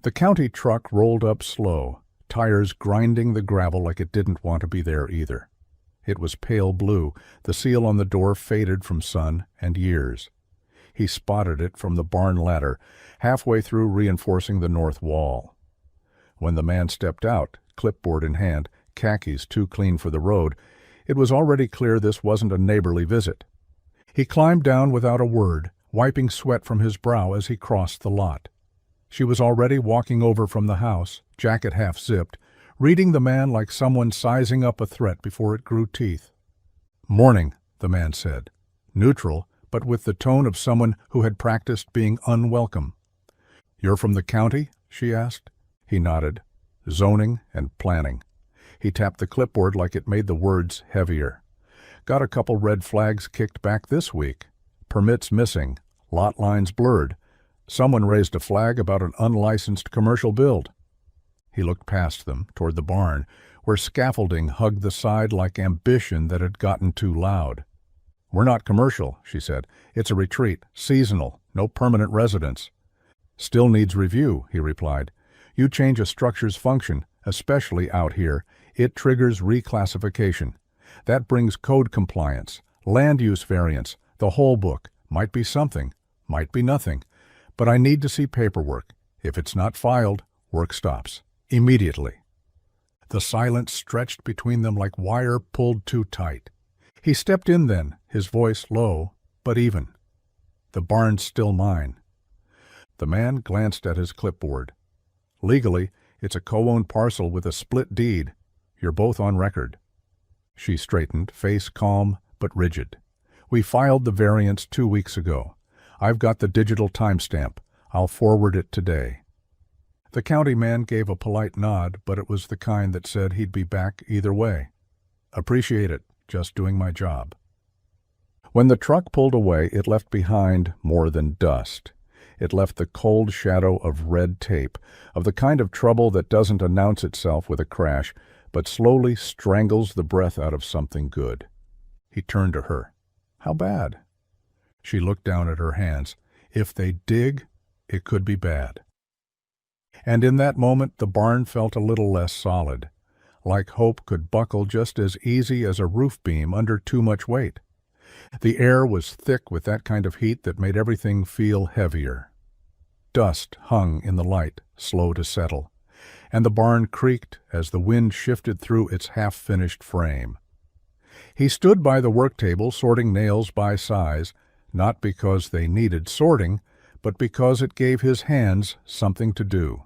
The county truck rolled up slow, tires grinding the gravel like it didn't want to be there either. It was pale blue, the seal on the door faded from sun and years. He spotted it from the barn ladder, halfway through reinforcing the north wall. When the man stepped out, clipboard in hand, khakis too clean for the road, it was already clear this wasn't a neighborly visit. He climbed down without a word, wiping sweat from his brow as he crossed the lot. She was already walking over from the house, jacket half zipped, reading the man like someone sizing up a threat before it grew teeth. "Morning," the man said, neutral, but with the tone of someone who had practiced being unwelcome. "You're from the county?" she asked. He nodded. "Zoning and planning." He tapped the clipboard like it made the words heavier. "Got a couple red flags kicked back this week. Permits missing, lot lines blurred. Someone raised a flag about an unlicensed commercial build." He looked past them, toward the barn, where scaffolding hugged the side like ambition that had gotten too loud. "We're not commercial," she said. "It's a retreat, seasonal, no permanent residence." "Still needs review," he replied. "You change a structure's function, especially out here, it triggers reclassification. That brings code compliance, land use variance, the whole book. Might be something, might be nothing. But I need to see paperwork. If it's not filed, work stops. Immediately." The silence stretched between them like wire pulled too tight. He stepped in then, his voice low, but even. "The barn's still mine." The man glanced at his clipboard. "Legally, it's a co-owned parcel with a split deed. You're both on record." She straightened, face calm but rigid. "We filed the variance 2 weeks ago. I've got the digital timestamp. I'll forward it today." The county man gave a polite nod, but it was the kind that said he'd be back either way. "Appreciate it. Just doing my job." When the truck pulled away, it left behind more than dust. It left the cold shadow of red tape, of the kind of trouble that doesn't announce itself with a crash, but slowly strangles the breath out of something good. He turned to her. "How bad?" She looked down at her hands. If they dig, it could be bad. And in that moment the barn felt a little less solid, like hope could buckle just as easy as a roof beam under too much weight. The air was thick with that kind of heat that made everything feel heavier. Dust hung in the light, slow to settle, and the barn creaked as the wind shifted through its half-finished frame. He stood by the work table sorting nails by size, not because they needed sorting, but because it gave his hands something to do.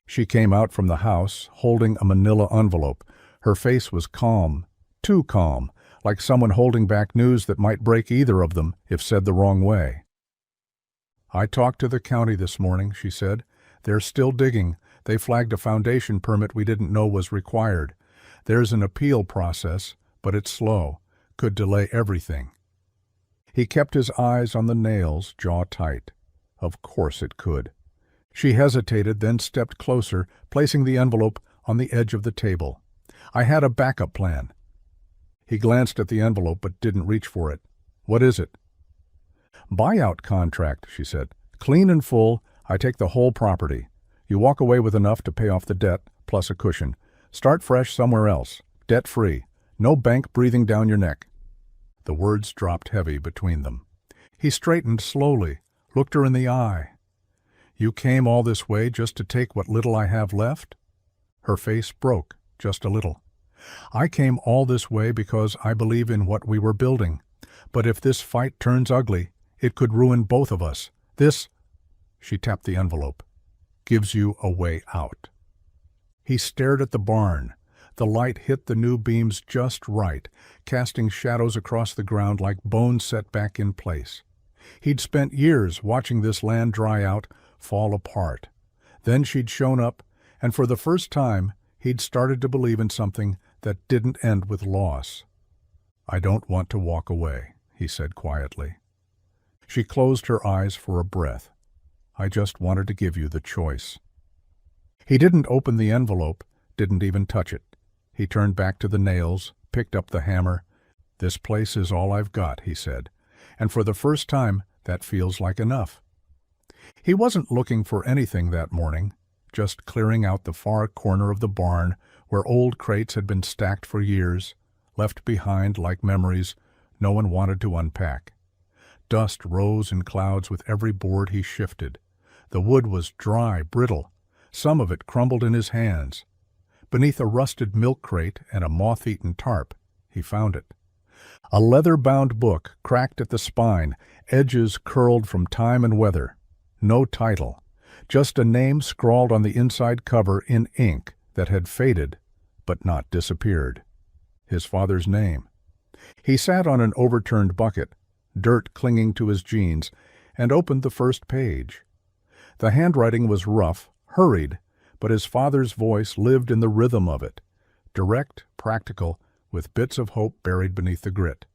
She came out from the house, holding a manila envelope. Her face was calm, too calm, like someone holding back news that might break either of them if said the wrong way. "I talked to the county this morning," she said. "They're still digging. They flagged a foundation permit we didn't know was required. There's an appeal process, but it's slow. Could delay everything." He kept his eyes on the nails, jaw tight. Of course it could. She hesitated, then stepped closer, placing the envelope on the edge of the table. "I had a backup plan." He glanced at the envelope but didn't reach for it. "What is it?" "Buyout contract," she said. "Clean and full. I take the whole property. You walk away with enough to pay off the debt, plus a cushion. Start fresh somewhere else. Debt-free. No bank breathing down your neck." The words dropped heavy between them. He straightened slowly, looked her in the eye. "You came all this way just to take what little I have left?" Her face broke, just a little. "I came all this way because I believe in what we were building. But if this fight turns ugly, it could ruin both of us. This," she tapped the envelope, "gives you a way out." He stared at the barn. The light hit the new beams just right, casting shadows across the ground like bones set back in place. He'd spent years watching this land dry out, fall apart. Then she'd shown up, and for the first time, he'd started to believe in something that didn't end with loss. "I don't want to walk away," he said quietly. She closed her eyes for a breath. I just wanted to give you the choice. He didn't open the envelope, didn't even touch it. He turned back to the nails, picked up the hammer. This place is all I've got, he said, and for the first time that feels like enough. He wasn't looking for anything that morning, just clearing out the far corner of the barn where old crates had been stacked for years, left behind like memories no one wanted to unpack. Dust rose in clouds with every board he shifted. The wood was dry, brittle. Some of it crumbled in his hands. Beneath a rusted milk crate and a moth-eaten tarp, he found it. A leather-bound book cracked at the spine, edges curled from time and weather. No title, just a name scrawled on the inside cover in ink that had faded but not disappeared. His father's name. He sat on an overturned bucket, dirt clinging to his jeans, and opened the first page. The handwriting was rough, hurried, but his father's voice lived in the rhythm of it, direct, practical, with bits of hope buried beneath the grit.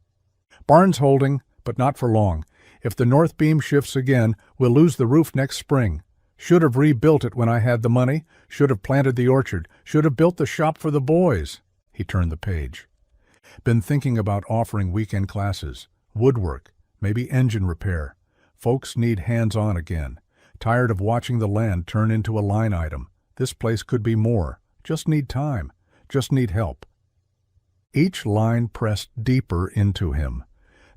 Barn's holding, but not for long. If the north beam shifts again, we'll lose the roof next spring. Should have rebuilt it when I had the money, should have planted the orchard, should have built the shop for the boys. He turned the page. Been thinking about offering weekend classes, woodwork, maybe engine repair. Folks need hands-on again. Tired of watching the land turn into a line item. This place could be more. Just need time. Just need help. Each line pressed deeper into him.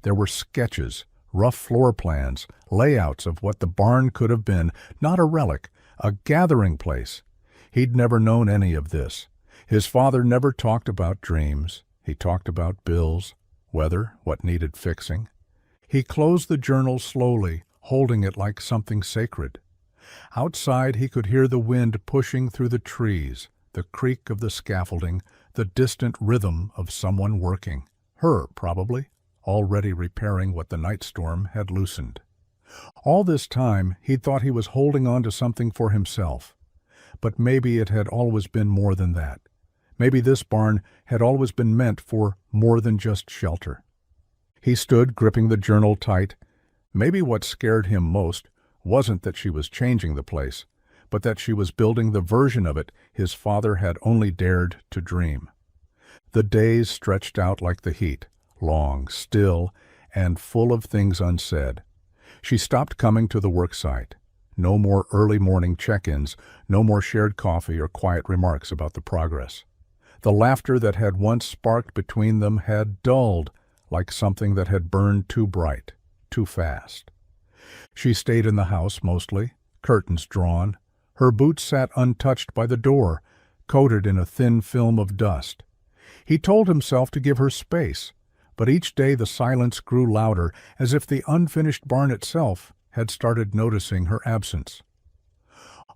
There were sketches, rough floor plans, layouts of what the barn could have been, not a relic, a gathering place. He'd never known any of this. His father never talked about dreams. He talked about bills, weather, what needed fixing. He closed the journal slowly, holding it like something sacred. Outside he could hear the wind pushing through the trees, the creak of the scaffolding, the distant rhythm of someone working. Her, probably, already repairing what the night storm had loosened. All this time he'd thought he was holding on to something for himself. But maybe it had always been more than that. Maybe this barn had always been meant for more than just shelter. He stood gripping the journal tight. Maybe what scared him most wasn't that she was changing the place, but that she was building the version of it his father had only dared to dream. The days stretched out like the heat, long, still, and full of things unsaid. She stopped coming to the work site. No more early morning check-ins, no more shared coffee or quiet remarks about the progress. The laughter that had once sparked between them had dulled, like something that had burned too bright, too fast. She stayed in the house mostly, curtains drawn. Her boots sat untouched by the door, coated in a thin film of dust. He told himself to give her space, but each day the silence grew louder, as if the unfinished barn itself had started noticing her absence.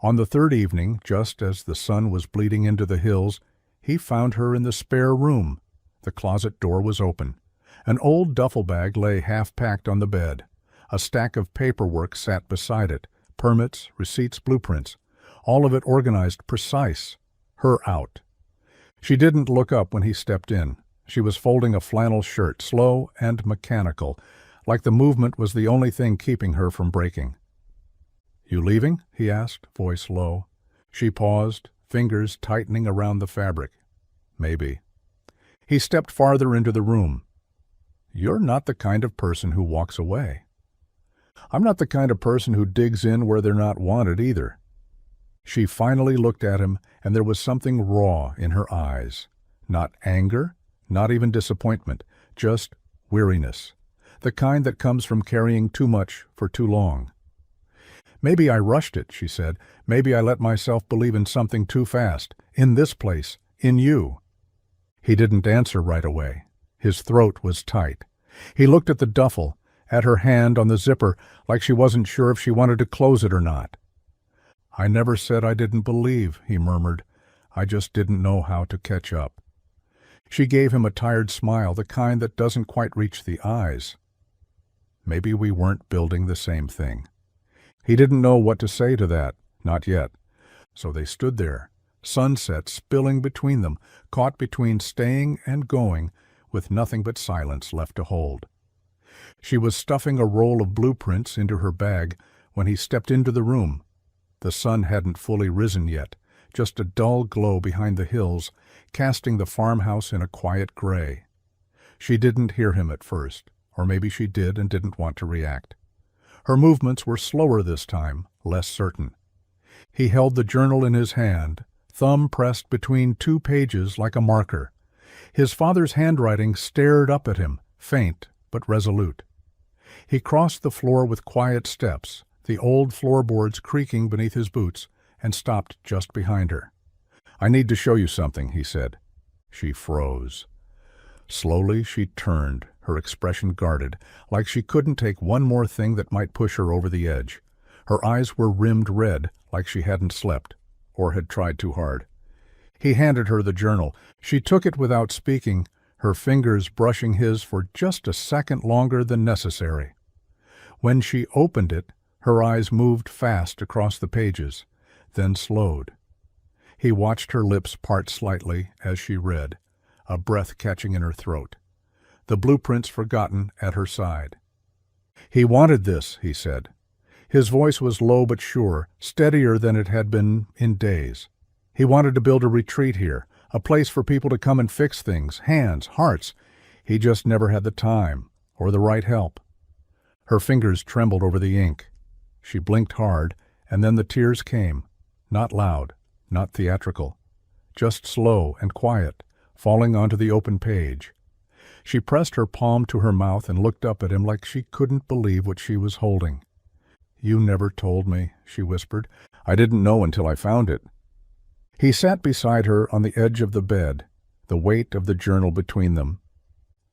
On the third evening, just as the sun was bleeding into the hills, he found her in the spare room. The closet door was open. An old duffel bag lay half-packed on the bed. A stack of paperwork sat beside it, permits, receipts, blueprints, all of it organized, precise. Her out. She didn't look up when he stepped in. She was folding a flannel shirt, slow and mechanical, like the movement was the only thing keeping her from breaking. "You leaving?" he asked, voice low. She paused, fingers tightening around the fabric. "Maybe." He stepped farther into the room. "You're not the kind of person who walks away." "I'm not the kind of person who digs in where they're not wanted either." She finally looked at him, and there was something raw in her eyes. Not anger, not even disappointment, just weariness. The kind that comes from carrying too much for too long. "Maybe I rushed it," she said. "Maybe I let myself believe in something too fast. In this place. In you." He didn't answer right away. His throat was tight. He looked at the duffel, at her hand on the zipper, like she wasn't sure if she wanted to close it or not. "I never said I didn't believe," he murmured. "I just didn't know how to catch up." She gave him a tired smile, the kind that doesn't quite reach the eyes. Maybe we weren't building the same thing. He didn't know what to say to that, not yet. So they stood there, sunset spilling between them, caught between staying and going, with nothing but silence left to hold. She was stuffing a roll of blueprints into her bag when he stepped into the room. The sun hadn't fully risen yet, just a dull glow behind the hills, casting the farmhouse in a quiet gray. She didn't hear him at first, or maybe she did and didn't want to react. Her movements were slower this time, less certain. He held the journal in his hand, thumb pressed between 2 pages like a marker. His father's handwriting stared up at him, faint but resolute. He crossed the floor with quiet steps, the old floorboards creaking beneath his boots, and stopped just behind her. "I need to show you something," he said. She froze. Slowly she turned, her expression guarded, like she couldn't take one more thing that might push her over the edge. Her eyes were rimmed red, like she hadn't slept, or had tried too hard. He handed her the journal. She took it without speaking, her fingers brushing his for just a second longer than necessary. When she opened it, her eyes moved fast across the pages, then slowed. He watched her lips part slightly as she read, a breath catching in her throat. The blueprints forgotten at her side. "He wanted this," he said. His voice was low but sure, steadier than it had been in days. "He wanted to build a retreat here, a place for people to come and fix things, hands, hearts. He just never had the time, or the right help." Her fingers trembled over the ink. She blinked hard, and then the tears came, not loud, not theatrical, just slow and quiet, falling onto the open page. She pressed her palm to her mouth and looked up at him like she couldn't believe what she was holding. "You never told me," she whispered. "I didn't know until I found it." He sat beside her on the edge of the bed, the weight of the journal between them.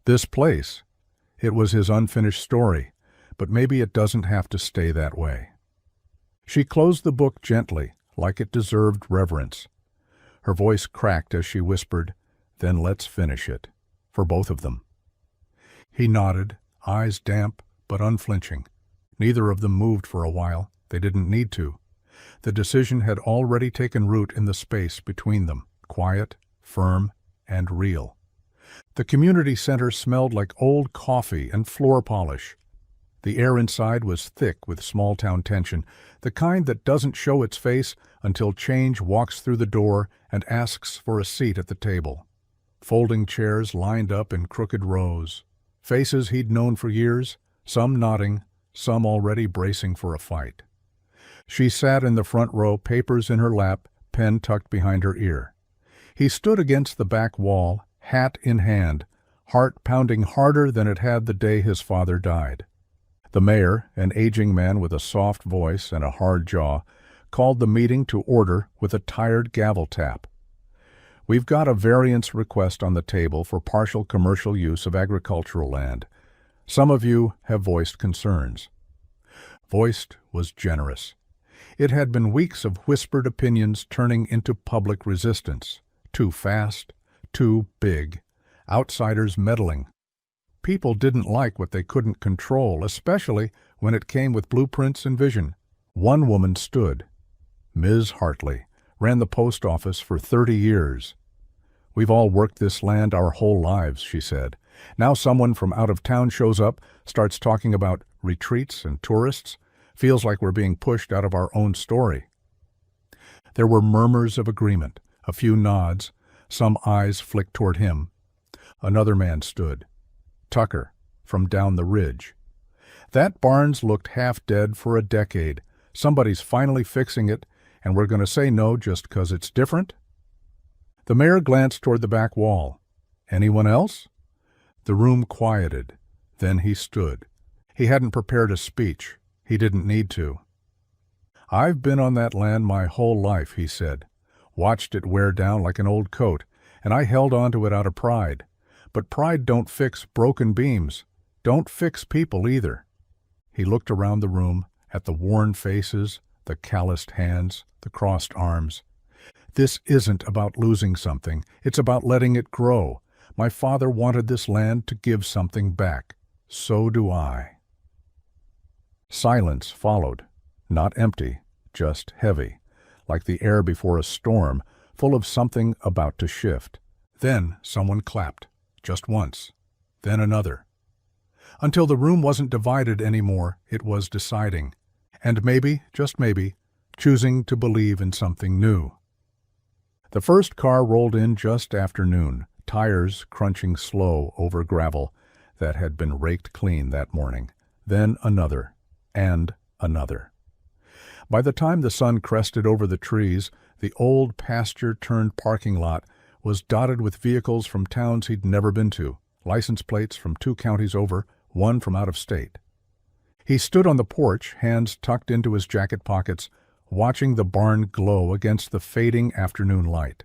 This place. It was his unfinished story, but maybe it doesn't have to stay that way. She closed the book gently, like it deserved reverence. Her voice cracked as she whispered, "Then let's finish it, for both of them." He nodded, eyes damp but unflinching. Neither of them moved for a while. They didn't need to. The decision had already taken root in the space between them, quiet, firm, and real. The community center smelled like old coffee and floor polish. The air inside was thick with small-town tension, the kind that doesn't show its face until change walks through the door and asks for a seat at the table. Folding chairs lined up in crooked rows. Faces he'd known for years, some nodding, some already bracing for a fight. She sat in the front row, papers in her lap, pen tucked behind her ear. He stood against the back wall, hat in hand, heart pounding harder than it had the day his father died. The mayor, an aging man with a soft voice and a hard jaw, called the meeting to order with a tired gavel tap. "We've got a variance request on the table for partial commercial use of agricultural land. Some of you have voiced concerns." Voiced was generous. It had been weeks of whispered opinions turning into public resistance. Too fast, too big, outsiders meddling. People didn't like what they couldn't control, especially when it came with blueprints and vision. One woman stood. Ms. Hartley ran the post office for 30 years. "We've all worked this land our whole lives," she said. "Now someone from out of town shows up, starts talking about retreats and tourists. Feels like we're being pushed out of our own story." There were murmurs of agreement, a few nods, some eyes flicked toward him. Another man stood. Tucker, from down the ridge. "That barn's looked half dead for a decade. Somebody's finally fixing it, and we're going to say no just 'cause it's different?" The mayor glanced toward the back wall. "Anyone else?" The room quieted. Then he stood. He hadn't prepared a speech. He didn't need to. "I've been on that land my whole life," he said. "Watched it wear down like an old coat, and I held on to it out of pride. But pride don't fix broken beams. Don't fix people either." He looked around the room, at the worn faces, the calloused hands, the crossed arms. "This isn't about losing something. It's about letting it grow. My father wanted this land to give something back. So do I." Silence followed, not empty, just heavy, like the air before a storm, full of something about to shift. Then someone clapped, just once, then another. Until the room wasn't divided anymore, it was deciding. And maybe, just maybe, choosing to believe in something new. The first car rolled in just after noon, tires crunching slow over gravel that had been raked clean that morning. Then another, and another. By the time the sun crested over the trees, the old pasture-turned parking lot was dotted with vehicles from towns he'd never been to, license plates from 2 counties over, one from out of state. He stood on the porch, hands tucked into his jacket pockets, watching the barn glow against the fading afternoon light.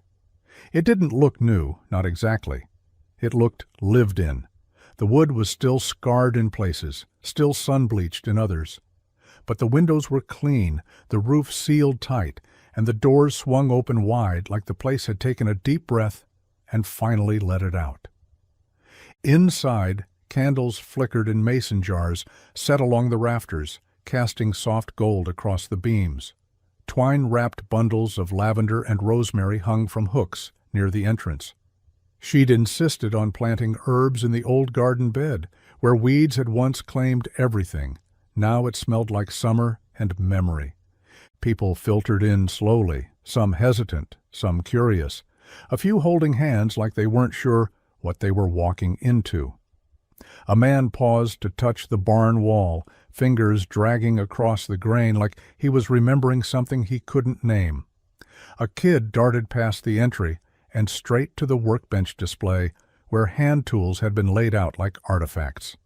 It didn't look new, not exactly. It looked lived in. The wood was still scarred in places, still sun-bleached in others. But the windows were clean, the roof sealed tight, and the doors swung open wide like the place had taken a deep breath and finally let it out. Inside, candles flickered in mason jars set along the rafters, casting soft gold across the beams. Twine-wrapped bundles of lavender and rosemary hung from hooks near the entrance. She'd insisted on planting herbs in the old garden bed, where weeds had once claimed everything. Now it smelled like summer and memory. People filtered in slowly, some hesitant, some curious, a few holding hands like they weren't sure what they were walking into. A man paused to touch the barn wall, fingers dragging across the grain like he was remembering something he couldn't name. A kid darted past the entry and straight to the workbench display where hand tools had been laid out like artifacts.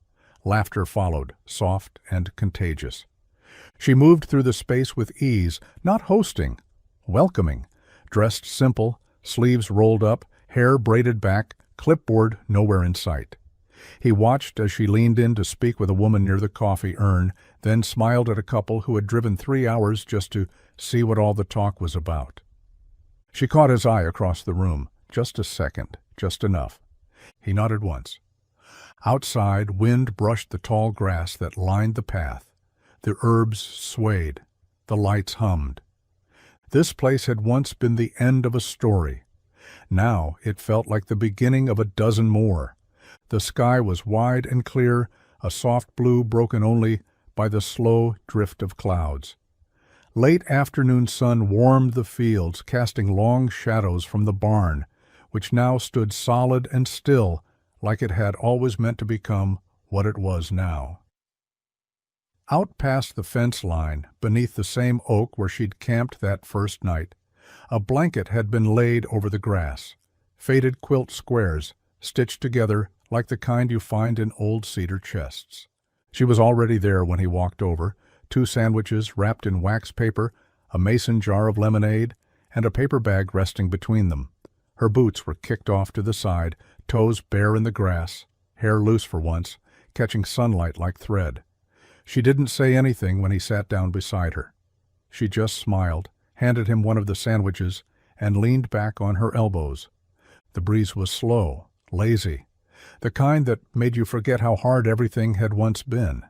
Laughter followed, soft and contagious. She moved through the space with ease, not hosting, welcoming, dressed simple, sleeves rolled up, hair braided back, clipboard nowhere in sight. He watched as she leaned in to speak with a woman near the coffee urn, then smiled at a couple who had driven 3 hours just to see what all the talk was about. She caught his eye across the room. Just a second, just enough. He nodded once. Outside, wind brushed the tall grass that lined the path. The herbs swayed. The lights hummed. This place had once been the end of a story. Now it felt like the beginning of a dozen more. The sky was wide and clear, a soft blue broken only by the slow drift of clouds. Late afternoon sun warmed the fields, casting long shadows from the barn, which now stood solid and still, like it had always meant to become what it was now. Out past the fence line, beneath the same oak where she'd camped that first night, a blanket had been laid over the grass, faded quilt squares, stitched together like the kind you find in old cedar chests. She was already there when he walked over, 2 sandwiches wrapped in wax paper, a mason jar of lemonade, and a paper bag resting between them. Her boots were kicked off to the side, toes bare in the grass, hair loose for once, catching sunlight like thread. She didn't say anything when he sat down beside her. She just smiled, handed him one of the sandwiches, and leaned back on her elbows. The breeze was slow, lazy, the kind that made you forget how hard everything had once been.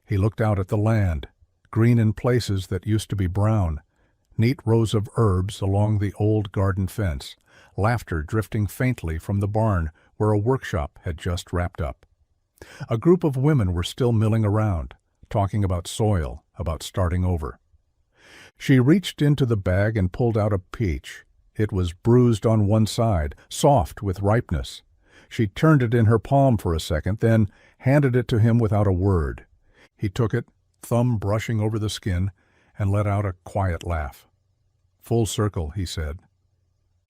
He looked out at the land, green in places that used to be brown, neat rows of herbs along the old garden fence, laughter drifting faintly from the barn where a workshop had just wrapped up. A group of women were still milling around, talking about soil, about starting over. She reached into the bag and pulled out a peach. It was bruised on one side, soft with ripeness. She turned it in her palm for a second, then handed it to him without a word. He took it, thumb brushing over the skin, and let out a quiet laugh. "Full circle," he said.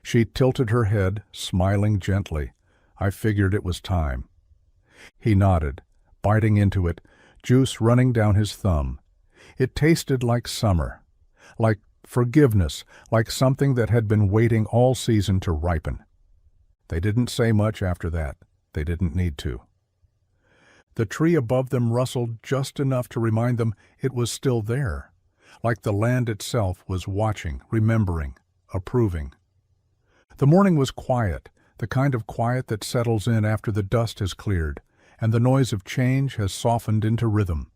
She tilted her head, smiling gently. "I figured it was time." He nodded, biting into it, juice running down his thumb. It tasted like summer, like forgiveness, like something that had been waiting all season to ripen. They didn't say much after that. They didn't need to. The tree above them rustled just enough to remind them it was still there, like the land itself was watching, remembering, approving. The morning was quiet, the kind of quiet that settles in after the dust has cleared, and the noise of change has softened into rhythm.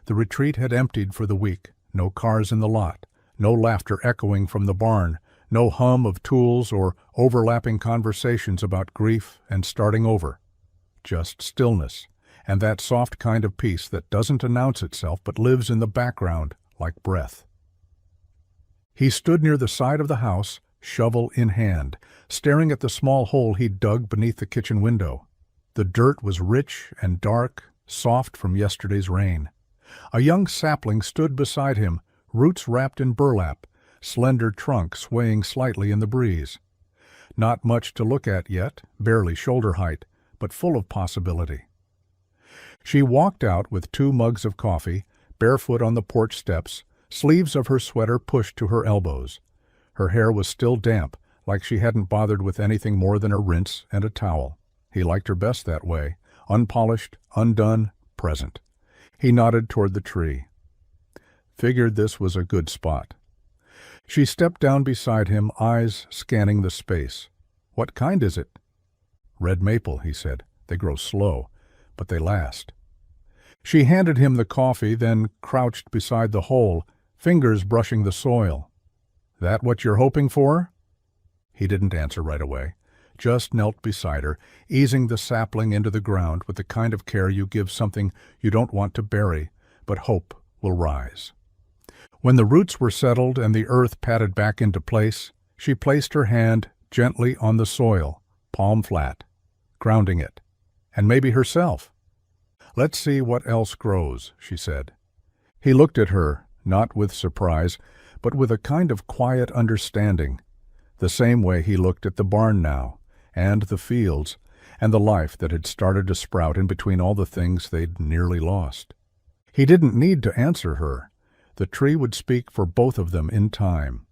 The retreat had emptied for the week, no cars in the lot, no laughter echoing from the barn, no hum of tools or overlapping conversations about grief and starting over. Just stillness, and that soft kind of peace that doesn't announce itself but lives in the background like breath. He stood near the side of the house, shovel in hand, staring at the small hole he'd dug beneath the kitchen window. The dirt was rich and dark, soft from yesterday's rain. A young sapling stood beside him, roots wrapped in burlap, slender trunk swaying slightly in the breeze. Not much to look at yet, barely shoulder height, but full of possibility. She walked out with 2 mugs of coffee, barefoot on the porch steps, sleeves of her sweater pushed to her elbows. Her hair was still damp, like she hadn't bothered with anything more than a rinse and a towel. He liked her best that way, unpolished, undone, present. He nodded toward the tree. Figured this was a good spot. She stepped down beside him, eyes scanning the space. "What kind is it?" "Red maple," he said. "They grow slow, but they last." She handed him the coffee, then crouched beside the hole, fingers brushing the soil. "That what you're hoping for?" He didn't answer right away, just knelt beside her, easing the sapling into the ground with the kind of care you give something you don't want to bury, but hope will rise. When the roots were settled and the earth patted back into place, she placed her hand gently on the soil, palm flat, grounding it, and maybe herself. "Let's see what else grows," she said. He looked at her, not with surprise, but with a kind of quiet understanding, the same way he looked at the barn now, and the fields, and the life that had started to sprout in between all the things they'd nearly lost. He didn't need to answer her. The tree would speak for both of them in time.